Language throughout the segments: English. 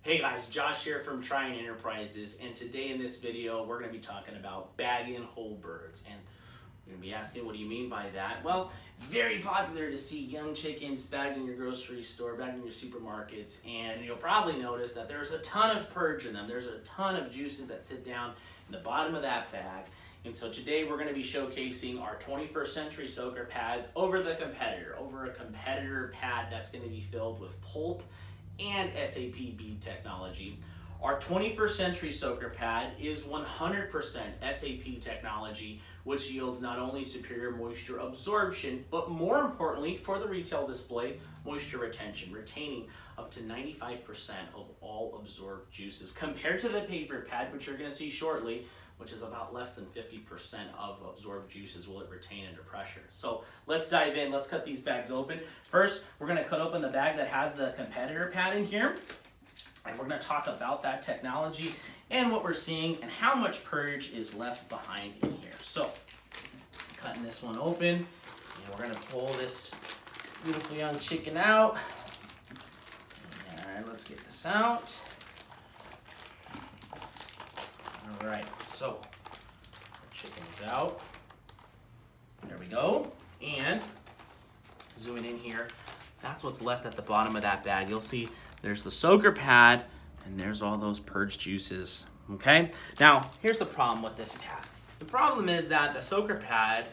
Hey guys, Josh here from Trying Enterprises, and today in this video we're going to be talking about bagging whole birds. And you're going to be asking, what do you mean by that? Well, it's very popular to see young chickens bagged in your grocery store, bagged in your supermarkets, and you'll probably notice that there's a ton of purge in them. There's a ton of juices that sit down in the bottom of that bag. And so today we're going to be showcasing our 21st century soaker pads over a competitor pad that's going to be filled with pulp and SAP bead technology. Our 21st century soaker pad is 100% SAP technology, which yields not only superior moisture absorption, but more importantly for the retail display, moisture retention, retaining up to 95% of all absorbed juices compared to the paper pad, which you're going to see shortly, which is about less than 50% of absorbed juices will it retain under pressure. So let's dive in. Let's cut these bags open. First, we're going to cut open the bag that has the competitor pad in here, and we're going to talk about that technology and what we're seeing and how much purge is left behind in here. So cutting this one open, and we're going to pull this beautiful young chicken out. All right, let's get this out. All right, so the chicken's out. There we go. And zooming in here, that's what's left at the bottom of that bag. You'll see there's the soaker pad and there's all those purge juices. Okay? Now, here's the problem with this pad. The problem is that the soaker pad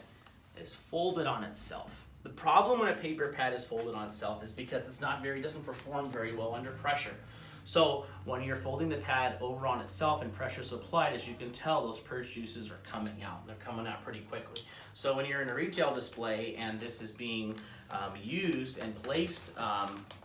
is folded on itself. The problem when a paper pad is folded on itself is because it doesn't perform very well under pressure. So when you're folding the pad over on itself and pressure is applied, as you can tell, those purge juices are coming out. They're coming out pretty quickly. So when you're in a retail display and this is being used and placed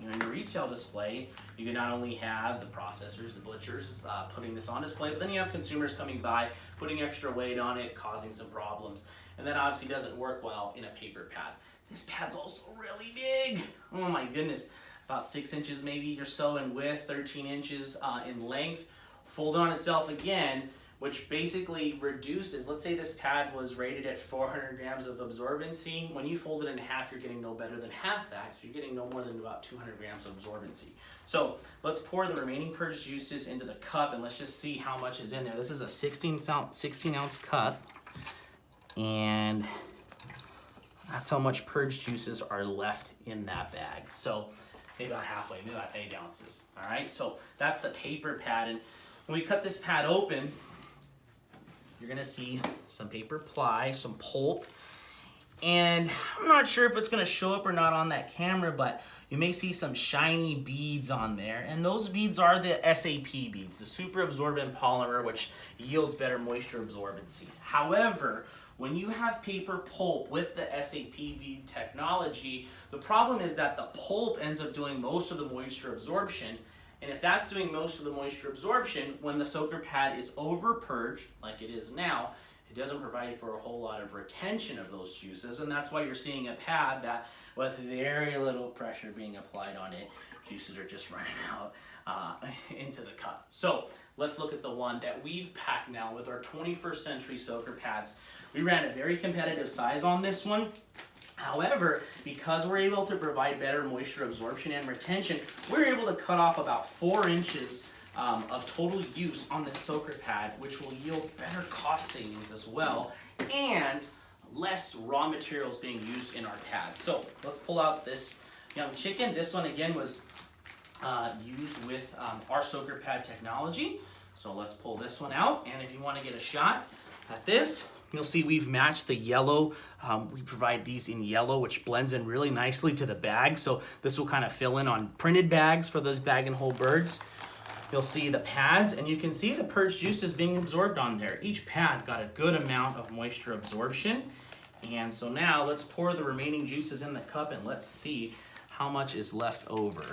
in a retail display, you can not only have the processors, the butchers putting this on display, but then you have consumers coming by, putting extra weight on it, causing some problems. And that obviously doesn't work well in a paper pad. This pad's also really big. Oh my goodness. About 6 inches maybe or so in width, 13 inches in length, folded on itself again, which basically reduces, let's say this pad was rated at 400 grams of absorbency. When you fold it in half, you're getting no better than half that. You're getting no more than about 200 grams of absorbency. So let's pour the remaining purge juices into the cup and let's just see how much is in there. This is a 16 ounce cup, and that's how much purge juices are left in that bag. So maybe about halfway, maybe about 8 ounces. All right, so that's the paper pad. And when we cut this pad open, you're gonna see some paper ply, some pulp. And I'm not sure if it's gonna show up or not on that camera, but you may see some shiny beads on there. And those beads are the SAP beads, the super absorbent polymer, which yields better moisture absorbency. However, when you have paper pulp with the SAP bead technology, the problem is that the pulp ends up doing most of the moisture absorption. And if that's doing most of the moisture absorption, when the soaker pad is over purged, like it is now, it doesn't provide for a whole lot of retention of those juices. And that's why you're seeing a pad that, with very little pressure being applied on it, juices are just running out into the cup. So let's look at the one that we've packed now with our 21st century soaker pads. We ran a very competitive size on this one. However, because we're able to provide better moisture absorption and retention, we're able to cut off about 4 inches of total use on this soaker pad, which will yield better cost savings as well, and less raw materials being used in our pad. So let's pull out this young chicken. This one again was used with our soaker pad technology. So let's pull this one out, and if you want to get a shot at this, you'll see we've matched the yellow. We provide these in yellow, which blends in really nicely to the bag. So this will kind of fill in on printed bags for those bag and whole birds. You'll see the pads, and you can see the purge juices being absorbed on there. Each pad got a good amount of moisture absorption. And so now let's pour the remaining juices in the cup and let's see how much is left over.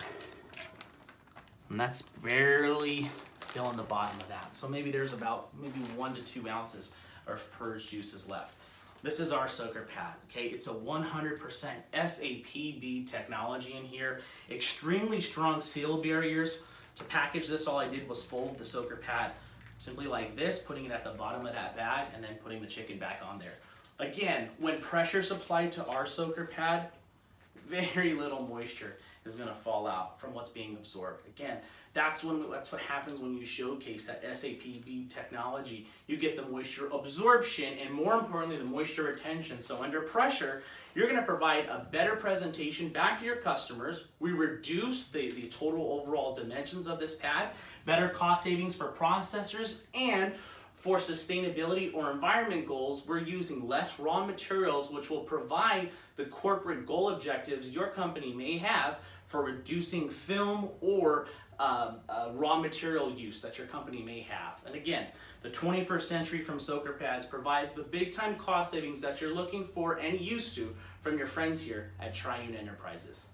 And that's barely filling the bottom of that. So maybe there's about 1 to 2 ounces of purge juices left. This is our soaker pad, okay? It's a 100% SAP bead technology in here. Extremely strong seal barriers. To package this, all I did was fold the soaker pad simply like this, putting it at the bottom of that bag, and then putting the chicken back on there. Again, when pressure's applied to our soaker pad, very little moisture. is going to fall out from what's being absorbed. Again, that's what happens when you showcase that SAPB technology. You get the moisture absorption and, more importantly, the moisture retention. So under pressure, you're going to provide a better presentation back to your customers. We reduce the total overall dimensions of this pad, better cost savings for processors, and for sustainability or environment goals, we're using less raw materials, which will provide the corporate goal objectives your company may have for reducing film or raw material use that your company may have. And again, the 21st century from Soaker Pads provides the big time cost savings that you're looking for and used to from your friends here at Triune Enterprises.